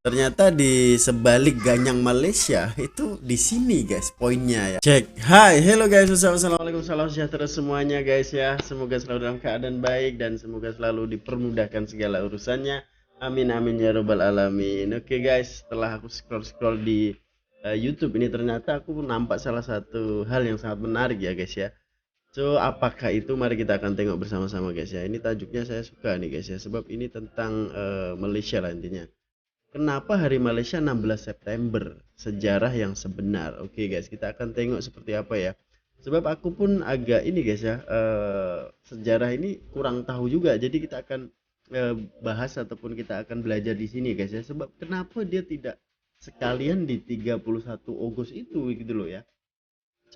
Ternyata di sebalik Ganyang Malaysia itu di sini guys poinnya ya. Cek. Hai, hello guys. Assalamualaikum, salam sejahtera semuanya guys ya. Semoga selalu dalam keadaan baik dan semoga selalu dipermudahkan segala urusannya. Amin amin ya robbal alamin. Oke guys, setelah aku scroll di YouTube ini ternyata aku nampak salah satu hal yang sangat menarik ya guys ya. So, apakah itu? Mari kita akan tengok bersama-sama guys ya. Ini tajuknya saya suka nih guys ya, sebab ini tentang Malaysia lah intinya. Kenapa hari Malaysia 16 September? Sejarah yang sebenar. Oke guys, kita akan tengok seperti apa ya. Sebab aku pun agak ini guys ya, sejarah ini kurang tahu juga. Jadi kita akan bahas ataupun kita akan belajar di sini guys ya. Sebab kenapa dia tidak sekalian di 31 Agustus itu gitu loh ya.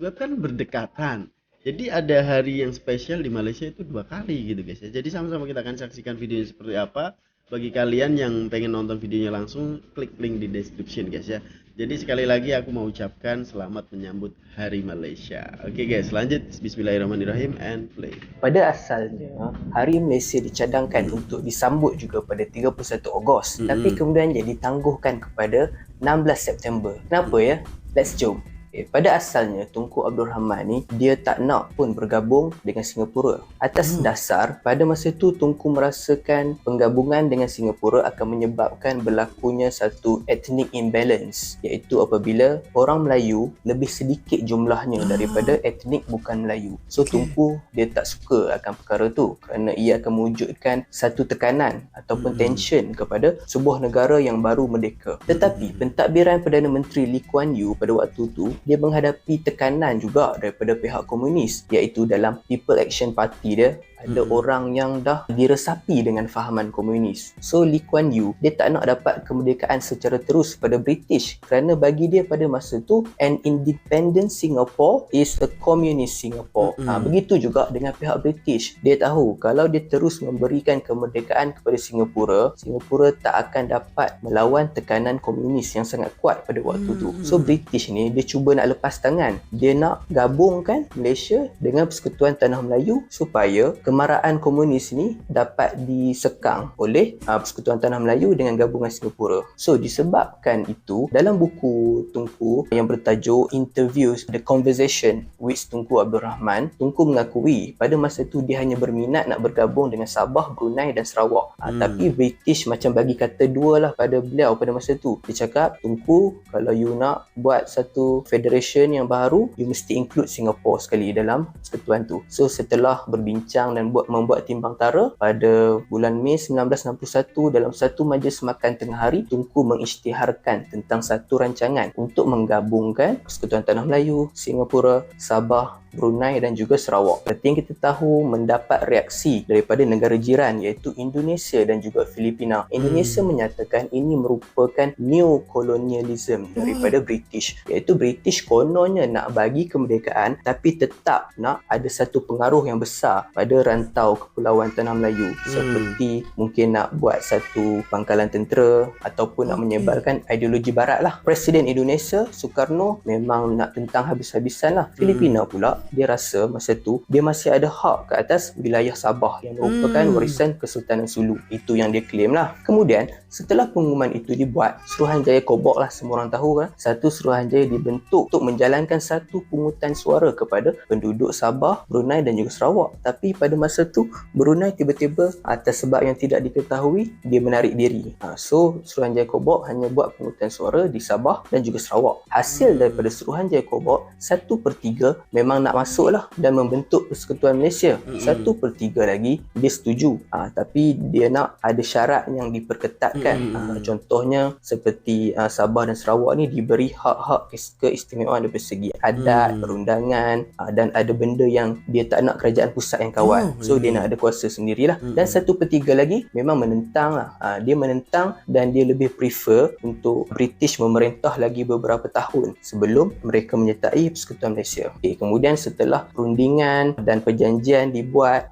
Sebab kan berdekatan. Jadi ada hari yang spesial di Malaysia itu dua kali gitu guys ya. Jadi sama-sama kita akan saksikan videonya seperti apa. Bagi kalian yang pengen nonton videonya langsung, klik link di description guys ya. Jadi sekali lagi aku mau ucapkan selamat menyambut Hari Malaysia. Oke guys, lanjut. Bismillahirrahmanirrahim and play. Pada asalnya, Hari Malaysia dicadangkan untuk disambut juga pada 31 Ogos, tapi kemudian jadi ditangguhkan kepada 16 September. Kenapa ya? Let's jom. Pada asalnya Tunku Abdul Rahman ni dia tak nak pun bergabung dengan Singapura. Atas dasar pada masa itu Tunku merasakan penggabungan dengan Singapura akan menyebabkan berlakunya satu ethnic imbalance, iaitu apabila orang Melayu lebih sedikit jumlahnya daripada etnik bukan Melayu. So Tunku dia tak suka akan perkara tu kerana ia akan mewujudkan satu tekanan ataupun tension kepada sebuah negara yang baru merdeka. Tetapi pentadbiran Perdana Menteri Lee Kuan Yew pada waktu tu dia menghadapi tekanan juga daripada pihak komunis, iaitu dalam People Action Party dia ada orang yang dah diresapi dengan fahaman komunis. So Lee Kuan Yew dia tak nak dapat kemerdekaan secara terus pada British kerana bagi dia pada masa tu an independent Singapore is a communist Singapore. Begitu juga dengan pihak British. Dia tahu kalau dia terus memberikan kemerdekaan kepada Singapura, Singapura tak akan dapat melawan tekanan komunis yang sangat kuat pada waktu tu. So British ni dia cuba nak lepas tangan. Dia nak gabungkan Malaysia dengan Persekutuan Tanah Melayu supaya kemarahan komunis ni dapat disekang oleh Persekutuan Tanah Melayu dengan gabungan Singapura. So disebabkan itu, dalam buku Tunku yang bertajuk Interviews The Conversation with Tunku Abdul Rahman, Tunku mengakui pada masa itu dia hanya berminat nak bergabung dengan Sabah, Brunei dan Sarawak. Tapi British macam bagi kata dua lah pada beliau pada masa itu. Dia cakap, Tunku, kalau you nak buat satu federation yang baru, you mesti include Singapore sekali dalam persekutuan tu. So setelah berbincang dan membuat timbang tara pada bulan Mei 1961 dalam satu majlis makan tengah hari, Tunku mengisytiharkan tentang satu rancangan untuk menggabungkan Persekutuan Tanah Melayu, Singapura, Sabah, Brunei dan juga Sarawak. Seperti yang kita tahu, mendapat reaksi daripada negara jiran iaitu Indonesia dan juga Filipina. Indonesia menyatakan ini merupakan new colonialism daripada British, iaitu British kononnya nak bagi kemerdekaan tapi tetap nak ada satu pengaruh yang besar pada rantau kepulauan Tanah Melayu, seperti mungkin nak buat satu pangkalan tentera ataupun nak menyebarkan ideologi barat lah. Presiden Indonesia Soekarno memang nak tentang habis-habisan lah. Filipina pula dia rasa masa tu dia masih ada hak ke atas wilayah Sabah yang merupakan warisan Kesultanan Sulu. Itu yang dia claim lah. Kemudian setelah pengumuman itu dibuat, Suruhanjaya Kobok lah, semua orang tahu kan, satu Suruhanjaya dibentuk untuk menjalankan satu pungutan suara kepada penduduk Sabah, Brunei dan juga Sarawak. Tapi pada masa tu Brunei tiba-tiba atas sebab yang tidak diketahui dia menarik diri. So Suruhanjaya Kobok hanya buat pungutan suara di Sabah dan juga Sarawak. Hasil daripada Suruhanjaya Kobok 1/3 memang nak masuklah dan membentuk Persekutuan Malaysia. 1/3 lagi dia setuju. Tapi dia nak ada syarat yang diperketatkan. Contohnya seperti Sabah dan Sarawak ni diberi hak-hak keistimewaan dari segi adat, perundangan dan ada benda yang dia tak nak kerajaan pusat yang kawal. So dia nak ada kuasa sendirilah. Dan 1/3 lagi memang menentang lah. Dia menentang dan dia lebih prefer untuk British memerintah lagi beberapa tahun sebelum mereka menyertai Persekutuan Malaysia. Kemudian setelah perundingan dan perjanjian dibuat,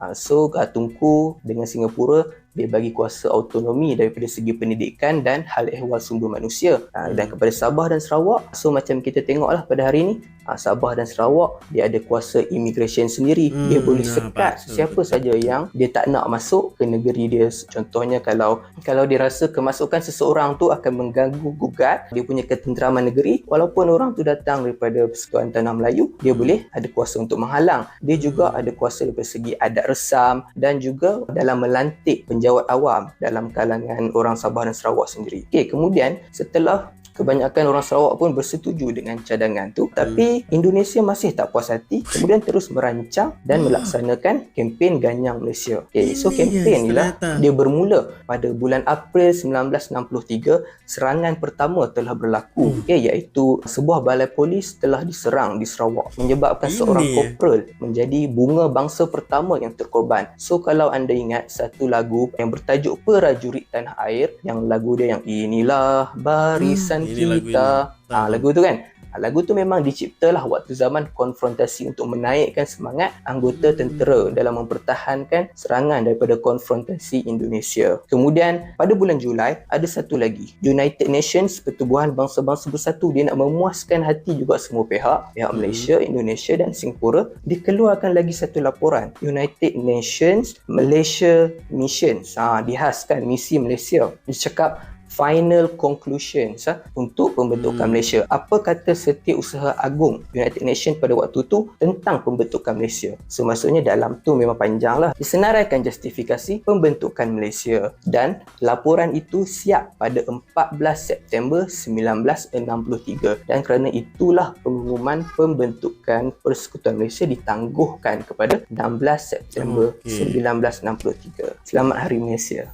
Tunku dengan Singapura dia bagi kuasa autonomi daripada segi pendidikan dan hal ehwal sumber manusia dan kepada Sabah dan Sarawak. So macam kita tengoklah pada hari ni Sabah dan Sarawak dia ada kuasa immigration sendiri. Dia boleh sekat siapa saja yang dia tak nak masuk ke negeri dia. Contohnya kalau dia rasa kemasukan seseorang tu akan mengganggu gugat dia punya ketenteraman negeri, walaupun orang tu datang daripada Persekutuan Tanah Melayu, dia boleh ada kuasa untuk menghalang. Dia juga ada kuasa dari segi adat resam dan juga dalam melantik penjawat awam dalam kalangan orang Sabah dan Sarawak sendiri. Okey, kemudian setelah kebanyakan orang Sarawak pun bersetuju dengan cadangan tu, tapi Indonesia masih tak puas hati, kemudian terus merancang dan melaksanakan kempen Ganyang Malaysia. Okay, so kempen ni lah dia bermula pada bulan April 1963. Serangan pertama telah berlaku, iaitu sebuah balai polis telah diserang di Sarawak, menyebabkan seorang korporal menjadi bunga bangsa pertama yang terkorban. So kalau anda ingat satu lagu yang bertajuk Prajurit Tanah Air, yang lagu dia yang inilah barisan kita, lagu tu kan, lagu tu memang diciptalah waktu zaman konfrontasi untuk menaikkan semangat anggota tentera dalam mempertahankan serangan daripada konfrontasi Indonesia. Kemudian pada bulan Julai ada satu lagi, United Nations, Pertubuhan Bangsa-Bangsa Bersatu, dia nak memuaskan hati juga semua pihak Malaysia, Indonesia dan Singapura. Dikeluarkan lagi satu laporan, United Nations Malaysia Mission, dihaskan misi Malaysia. Dia cakap final conclusions untuk pembentukan Malaysia. Apa kata Setiausaha Agung United Nations pada waktu tu tentang pembentukan Malaysia? So maksudnya dalam tu memang panjang lah. Disenaraikan justifikasi pembentukan Malaysia dan laporan itu siap pada 14 September 1963, dan kerana itulah pengumuman pembentukan Persekutuan Malaysia ditangguhkan kepada 16 September 1963. Selamat Hari Malaysia.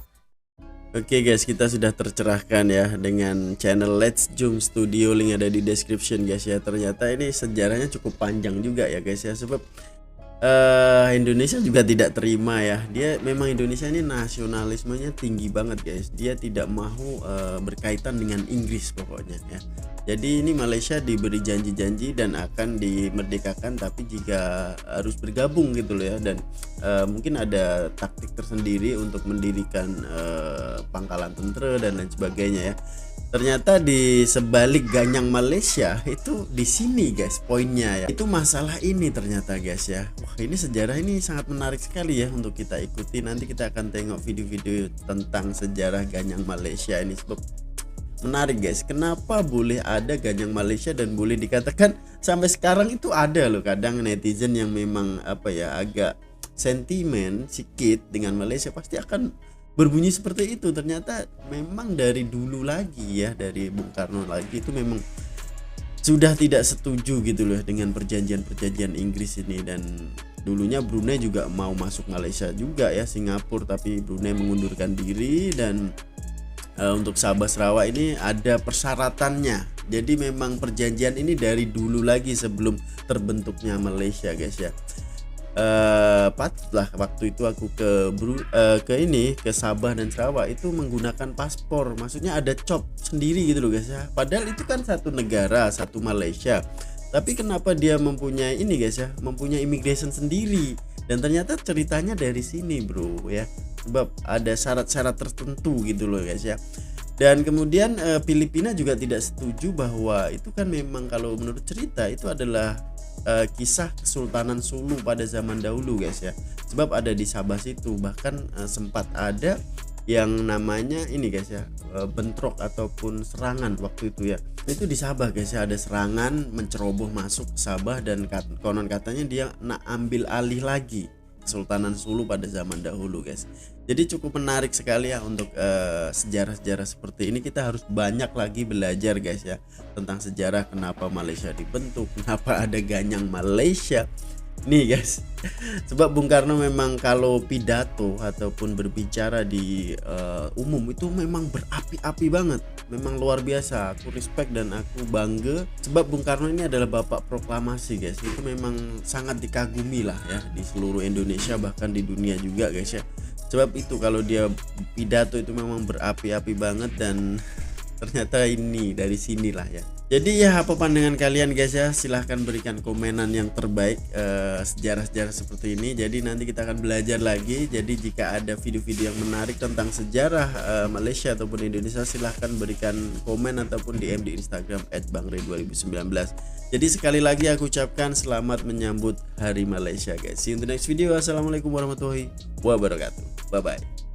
Oke guys, kita sudah tercerahkan ya dengan channel Let's Zoom Studio, link ada di description guys ya. Ternyata ini sejarahnya cukup panjang juga ya guys ya, sebab Indonesia juga tidak terima ya. Dia memang Indonesia ini nasionalismenya tinggi banget guys. Dia tidak mau berkaitan dengan Inggris pokoknya ya. Jadi ini Malaysia diberi janji-janji dan akan dimerdekakan, tapi jika harus bergabung gitu loh ya. Dan mungkin ada taktik tersendiri untuk mendirikan pangkalan tentara dan lain sebagainya ya. Ternyata di sebalik Ganyang Malaysia itu di sini guys poinnya ya. Itu masalah ini ternyata guys ya. Wah, ini sejarah ini sangat menarik sekali ya untuk kita ikuti. Nanti kita akan tengok video-video tentang sejarah Ganyang Malaysia ini, sebab menarik guys. Kenapa boleh ada Ganyang Malaysia dan boleh dikatakan sampai sekarang itu ada loh. Kadang netizen yang memang agak sentimen sedikit dengan Malaysia pasti akan berbunyi seperti itu. Ternyata memang dari dulu lagi ya, dari Bung Karno lagi itu memang sudah tidak setuju gitu loh dengan perjanjian-perjanjian Inggris ini. Dan dulunya Brunei juga mau masuk Malaysia juga ya, Singapura, tapi Brunei mengundurkan diri. Dan untuk Sabah Sarawak ini ada persyaratannya. Jadi memang perjanjian ini dari dulu lagi sebelum terbentuknya Malaysia guys ya. Patutlah waktu itu aku ke Sabah dan Sarawak itu menggunakan paspor, maksudnya ada COP sendiri gitu loh guys ya. Padahal itu kan satu negara, satu Malaysia, tapi kenapa dia mempunyai ini guys ya, mempunyai immigration sendiri. Dan ternyata ceritanya dari sini bro ya, sebab ada syarat-syarat tertentu gitu loh guys ya. Dan kemudian Filipina juga tidak setuju bahwa itu kan memang kalau menurut cerita itu adalah kisah Kesultanan Sulu pada zaman dahulu guys ya. Sebab ada di Sabah situ, bahkan sempat ada yang namanya ini guys ya, bentrok ataupun serangan waktu itu ya. Itu di Sabah guys ya, ada serangan menceroboh masuk ke Sabah dan konon katanya dia nak ambil alih lagi Kesultanan Sulu pada zaman dahulu guys. Jadi cukup menarik sekali ya untuk sejarah-sejarah seperti ini. Kita harus banyak lagi belajar guys ya tentang sejarah, kenapa Malaysia dibentuk, kenapa ada Ganyang Malaysia nih guys. Sebab Bung Karno memang kalau pidato ataupun berbicara di umum itu memang berapi-api banget, memang luar biasa. Aku respect dan aku bangga sebab Bung Karno ini adalah bapak proklamasi guys. Itu memang sangat dikagumi lah ya di seluruh Indonesia, bahkan di dunia juga guys ya. Sebab itu kalau dia pidato itu memang berapi-api banget, dan ternyata ini dari sinilah ya Jadi ya apa pandangan kalian guys ya, silahkan berikan komenan yang terbaik sejarah-sejarah seperti ini. Jadi nanti kita akan belajar lagi. Jadi jika ada video-video yang menarik tentang sejarah Malaysia ataupun Indonesia, silahkan berikan komen ataupun DM di Instagram @bangre2019. Jadi sekali lagi aku ucapkan selamat menyambut Hari Malaysia guys. See you in the next video. Assalamualaikum warahmatullahi wabarakatuh. Bye bye.